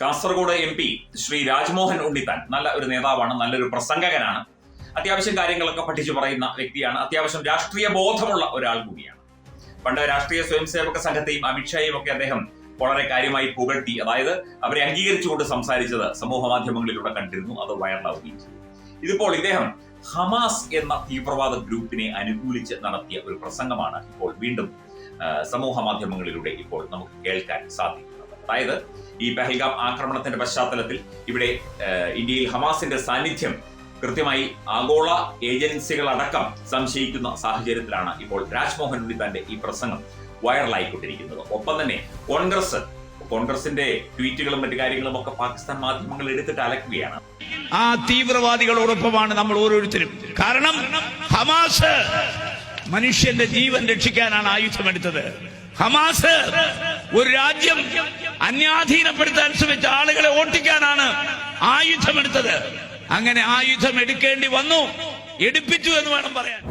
Kasaragod MP Shri Rajmohan Unnithan നല്ല ഒരു നേതാവാണ്, നല്ലൊരു പ്രസംഗകനാണ്. അത്യാവശ്യം കാര്യങ്ങളൊക്കെ പഠിച്ചു പറയുന്ന വ്യക്തിയാണ്. അത്യാവശ്യം രാഷ്ട്രീയ ബോധമുള്ള ഒരാൾ കൂടിയാണ്. പണ്ട് രാഷ്ട്രീയ സ്വയംസേവക സംഘത്തെയും അമിത്ഷായും ഒക്കെ അദ്ദേഹം വളരെ കാര്യമായി പുകഴ്ത്തി, അതായത് അവരെ അംഗീകരിച്ചുകൊണ്ട് സംസാരിച്ചത് സമൂഹ മാധ്യമങ്ങളിലൂടെ കണ്ടിരുന്നു. അത് വൈറലാവുകയും ചെയ്തു. ഇതിപ്പോൾ ഇദ്ദേഹം ഹമാസ് എന്ന തീവ്രവാദ ഗ്രൂപ്പിനെ അനുകൂലിച്ച് നടത്തിയ ഒരു പ്രസംഗമാണ് ഇപ്പോൾ വീണ്ടും സമൂഹ മാധ്യമങ്ങളിലൂടെ ഇപ്പോൾ നമുക്ക് കേൾക്കാൻ സാധിക്കുന്നത്. അതായത് ഈ പഹൽഗാം ആക്രമണത്തിന്റെ പശ്ചാത്തലത്തിൽ ഇവിടെ ഇന്ത്യയിൽ ഹമാസിന്റെ സാന്നിധ്യം കൃത്യമായി ആഗോള ഏജൻസികളടക്കം സംശയിക്കുന്ന സാഹചര്യത്തിലാണ് ഇപ്പോൾ രാജ്മോഹൻ ഉണ്ണിത്താന്റെ ഈ പ്രസംഗം വൈറലായിക്കൊണ്ടിരിക്കുന്നത്. ഒപ്പം തന്നെ കോൺഗ്രസിന്റെ ട്വീറ്റുകളും മറ്റു കാര്യങ്ങളും ഒക്കെ പാകിസ്ഥാൻ മാധ്യമങ്ങൾ എടുത്തിട്ട് അലക്കുകയാണ്. ആ തീവ്രവാദികളോടൊപ്പമാണ് നമ്മൾ ഓരോരുത്തരും. കാരണം ഹമാസ് മനുഷ്യന്റെ ജീവൻ രക്ഷിക്കാനാണ് ആയുധമെടുത്തത്. ഹമാസ് ഒരു രാജ്യം അന്യാധീനപ്പെടുത്താൻ ശ്രമിച്ച ആളുകളെ ഓട്ടിക്കാനാണ് ആയുധമെടുത്തത്. അങ്ങനെ ആയുധം എടുക്കേണ്ടി വന്നു, എടുപ്പിച്ചു എന്ന് വേണം പറയാൻ.